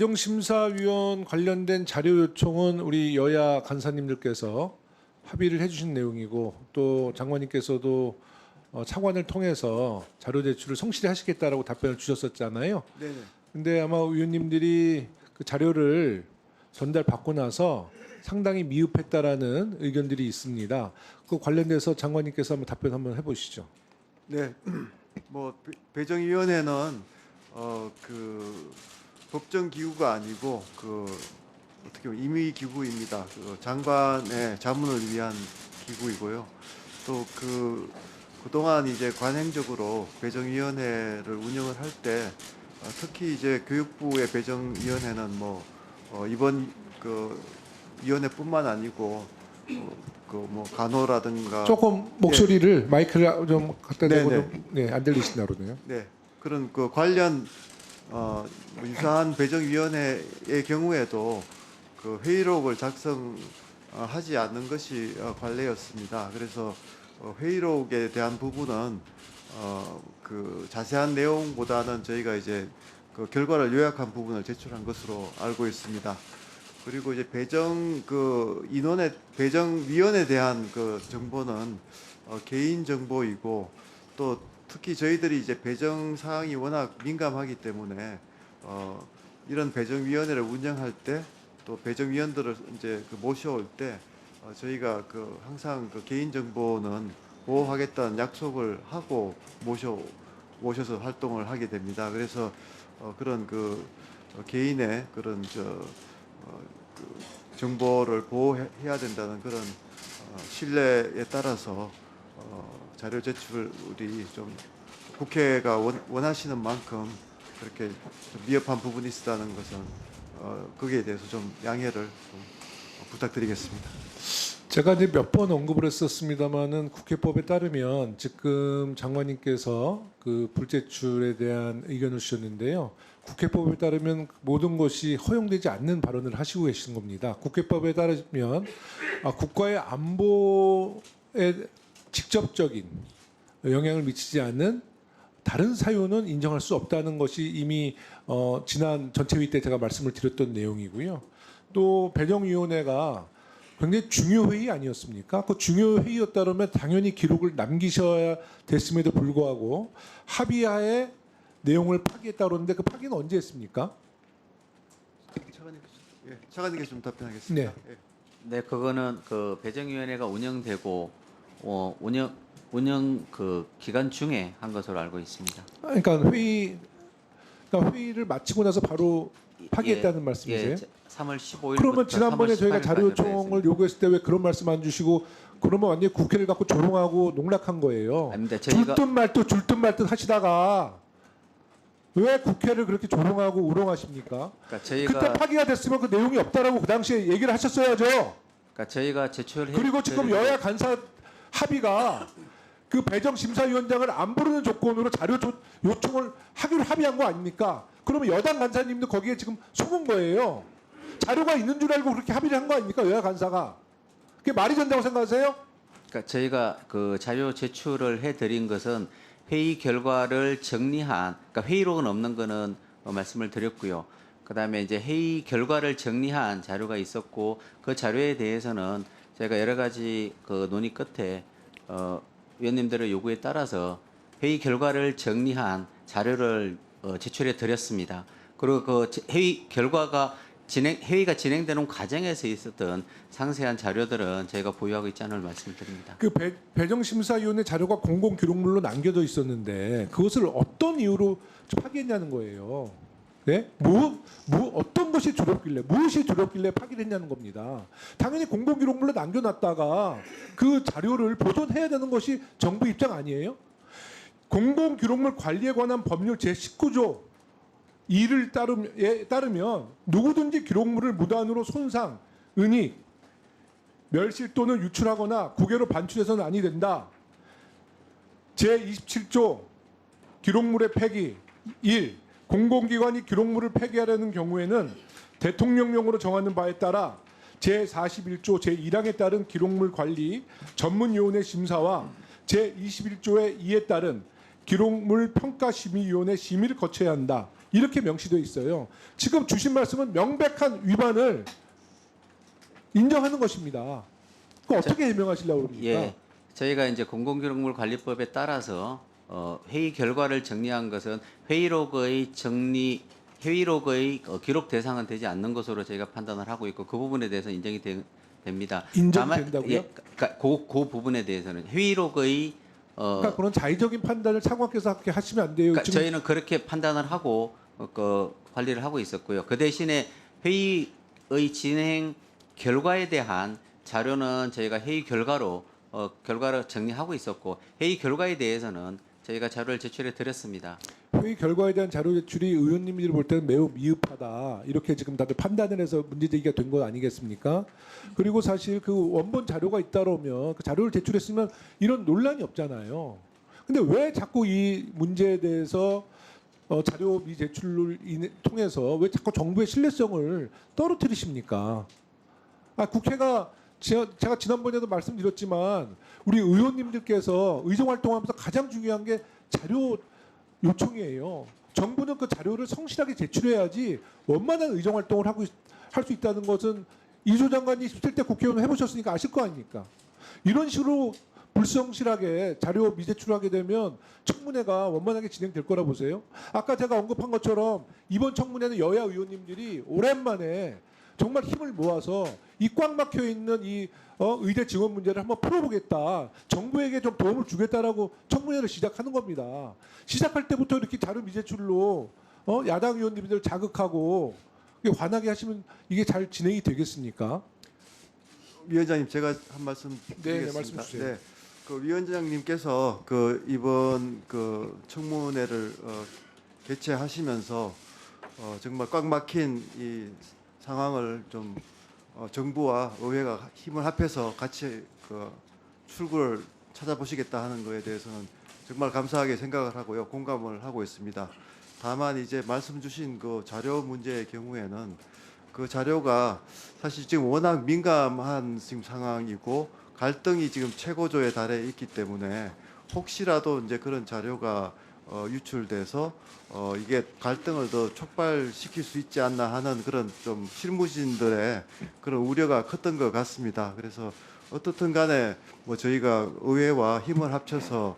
배정심사위원 관련된 자료 요청은 우리 여야 간사님들께서 합의를 해주신 내용이고 또 장관님께서도 차관을 통해서 자료 제출을 성실히 하시겠다라고 답변을 주셨었잖아요. 네네. 근데 아마 의원님들이 그 자료를 전달받고 나서 상당히 미흡했다라는 의견들이 있습니다. 그 관련돼서 장관님께서 한번 답변 한번 해보시죠. 네. 뭐 배정위원회는 그 법정 기구가 아니고 그 어떻게 보면 임의 기구입니다. 그 장관의 자문을 위한 기구이고요. 또 그동안 이제 관행적으로 배정위원회를 운영을 할 때 특히 이제 교육부의 배정위원회는 뭐 이번 그 위원회뿐만 아니고 그 뭐 간호라든가 조금 목소리를 마이크를 좀 갖다 대고 네네. 좀, 네, 안 들리신다 그러네요. 네, 그런 그 관련 유사한 배정위원회의 경우에도 그 회의록을 작성하지 않는 것이 관례였습니다. 그래서 회의록에 대한 부분은 그 자세한 내용보다는 저희가 이제 그 결과를 요약한 부분을 제출한 것으로 알고 있습니다. 그리고 이제 배정위원에 대한 그 정보는 개인 정보이고 또 특히 저희들이 이제 배정 사항이 워낙 민감하기 때문에 이런 배정위원회를 운영할 때 또 배정위원들을 이제 그 모셔올 때 저희가 그 항상 그 개인 정보는 보호하겠다는 약속을 하고 모셔서 활동을 하게 됩니다. 그래서 그런 그 개인의 그런 그 정보를 보호해야 된다는 그런 신뢰에 따라서 자료 제출이 좀 국회가 원하시는 만큼 그렇게 좀 미흡한 부분이 있었다는 것은 거기에 대해서 좀 양해를 좀 부탁드리겠습니다. 제가 이제 몇 번 언급을 했었습니다마는 국회법에 따르면 지금 장관님께서 그 불제출에 대한 의견을 주셨는데요. 국회법에 따르면 모든 것이 허용되지 않는 발언을 하시고 계신 겁니다. 국회법에 따르면 국가의 안보에 직접적인 영향을 미치지 않는 다른 사유는 인정할 수 없다는 것이 이미 지난 전체회의 때 제가 말씀을 드렸던 내용이고요. 또 배정위원회가 굉장히 중요 회의 아니었습니까? 그 중요 회의였다면 당연히 기록을 남기셔야 됐음에도 불구하고 합의하에 내용을 파기했다 그러는데 그 파기는 언제 했습니까? 차관님께서 좀 답변하겠습니다. 네. 네, 그거는 그 배정위원회가 운영되고 운영 그 기간 중에 한 것으로 알고 있습니다. 그러니까 회의를 마치고 나서 바로 파기했다는 말씀이세요? 3월 15일부터 그러면 지난번에 저희가 자료 요청을 요구했을 때 왜 그런 말씀 안 주시고 그러면 완전히 국회를 갖고 조롱하고 농락한 거예요. 아닙니다. 줄듯 말듯 하시다가 왜 국회를 그렇게 조롱하고 우롱하십니까? 그러니까 저희가 그때 파기가 됐으면 그 내용이 없다라고 그 당시에 얘기를 하셨어야죠. 그러니까 저희가 제출해 그리고 지금 여야 간사 합의가 그 배정심사위원장을 안 부르는 조건으로 자료 요청을 하기로 합의한 거 아닙니까? 그러면 여당 간사님도 거기에 지금 속은 거예요. 자료가 있는 줄 알고 그렇게 합의를 한 거 아닙니까? 여야 간사가. 그게 말이 된다고 생각하세요? 그러니까 저희가 그 자료 제출을 해드린 것은 회의 결과를 정리한, 그러니까 회의록은 없는 거는 말씀을 드렸고요. 그다음에 이제 회의 결과를 정리한 자료가 있었고 그 자료에 대해서는 저희가 여러 가지 그 논의 끝에 위원님들의 요구에 따라서 회의 결과를 정리한 자료를 제출해 드렸습니다. 그리고 그 회의 결과가 회의가 진행되는 과정에서 있었던 상세한 자료들은 저희가 보유하고 있다는 말씀드립니다. 그 배정심사위원회 자료가 공공기록물로 남겨져 있었는데 그것을 어떤 이유로 파기했냐는 거예요. 네? 어떤 것이 두렵길래, 무엇이 두렵길래 파기를 했냐는 겁니다. 당연히 공공기록물로 남겨놨다가 그 자료를 보존해야 되는 것이 정부 입장 아니에요? 공공기록물 관리에 관한 법률 제19조 2를 따르면 누구든지 기록물을 무단으로 손상, 은닉, 멸실 또는 유출하거나 국외로 반출해서는 아니 된다. 제27조 기록물의 폐기 1. 공공기관이 기록물을 폐기하려는 경우에는 대통령령으로 정하는 바에 따라 제41조 제1항에 따른 기록물 관리 전문위원회 심사와 제21조의 2에 따른 기록물 평가심의위원회 심의를 거쳐야 한다. 이렇게 명시되어 있어요. 지금 주신 말씀은 명백한 위반을 인정하는 것입니다. 그 어떻게 해명하시려고 그럽니까? 예, 저희가 이제 공공기록물 관리법에 따라서 회의 결과를 정리한 것은 회의록의 기록 대상은 되지 않는 것으로 저희가 판단을 하고 있고 그 부분에 대해서 인정이 됩니다. 인정된다고요? 예, 그러니까 그 부분에 대해서는 회의록의 그러니까 그런 자의적인 판단을 차관께서 그렇게 하시면 안 돼요. 그러니까 지금 저희는 그렇게 판단을 하고 관리를 하고 있었고요. 그 대신에 회의의 진행 결과에 대한 자료는 저희가 회의 결과로 정리하고 있었고 회의 결과에 대해서는 저희가 자료를 제출해 드렸습니다. 회의 결과에 대한 자료 제출이 의원님들이 볼 때는 매우 미흡하다. 이렇게 지금 다들 판단을 해서 문제 제기가 된 거 아니겠습니까? 그리고 사실 그 원본 자료가 있다라면 그 자료를 제출했으면 이런 논란이 없잖아요. 근데 왜 자꾸 이 문제에 대해서 자료 미제출을 통해서 왜 자꾸 정부의 신뢰성을 떨어뜨리십니까? 국회가 제가 지난번에도 말씀드렸지만 우리 의원님들께서 의정활동하면서 가장 중요한 게 자료 요청이에요. 정부는 그 자료를 성실하게 제출해야지 원만한 의정활동을 할 수 있다는 것은 이조 장관이 17대 국회의원 해보셨으니까 아실 거 아닙니까? 이런 식으로 불성실하게 자료 미제출하게 되면 청문회가 원만하게 진행될 거라 보세요. 아까 제가 언급한 것처럼 이번 청문회는 여야 의원님들이 오랜만에 정말 힘을 모아서 이 꽉 막혀 있는 이 의대 지원 문제를 한번 풀어보겠다. 정부에게 좀 도움을 주겠다라고 청문회를 시작하는 겁니다. 시작할 때부터 이렇게 자료 미제출로 야당 의원님들 자극하고 화나게 하시면 이게 잘 진행이 되겠습니까? 위원장님 제가 한 말씀 드리겠습니다. 네, 말씀 주세요. 네, 그 위원장님께서 그 이번 그 청문회를 개최하시면서 정말 꽉 막힌 이 상황을 좀 정부와 의회가 힘을 합해서 같이 그 출구를 찾아보시겠다 하는 거에 대해서는 정말 감사하게 생각을 하고요, 공감을 하고 있습니다. 다만 이제 말씀 주신 그 자료 문제의 경우에는 그 자료가 사실 지금 워낙 민감한 지금 상황이고 갈등이 지금 최고조에 달해 있기 때문에 혹시라도 이제 그런 자료가 유출돼서 이게 갈등을 더 촉발시킬 수 있지 않나 하는 그런 좀 실무진들의 그런 우려가 컸던 것 같습니다. 그래서 어떻든 간에 뭐 저희가 의회와 힘을 합쳐서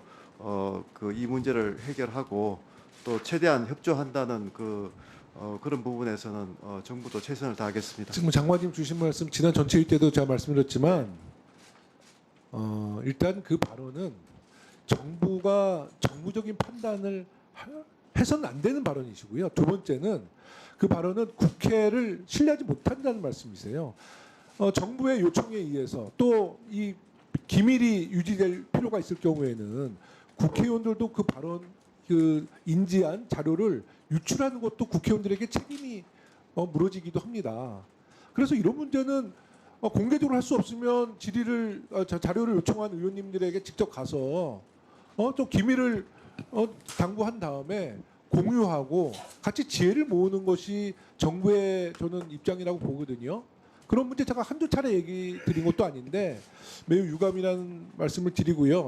그 이 문제를 해결하고 또 최대한 협조한다는 그런 부분에서는 정부도 최선을 다하겠습니다. 지금 장관님 주신 말씀 지난 전체회 때도 제가 말씀드렸지만 일단 그 발언은 정부가 정무적인 판단을 해서는 안 되는 발언이시고요. 두 번째는 그 발언은 국회를 신뢰하지 못한다는 말씀이세요. 정부의 요청에 의해서 또 이 기밀이 유지될 필요가 있을 경우에는 국회의원들도 그 발언 그 인지한 자료를 유출하는 것도 국회의원들에게 책임이 물어지기도 합니다. 그래서 이런 문제는 공개적으로 할 수 없으면 질의를 자료를 요청한 의원님들에게 직접 가서 좀 기밀을 당부한 다음에 공유하고 같이 지혜를 모으는 것이 정부의 저는 입장이라고 보거든요. 그런 문제 제가 한두 차례 얘기 드린 것도 아닌데 매우 유감이라는 말씀을 드리고요.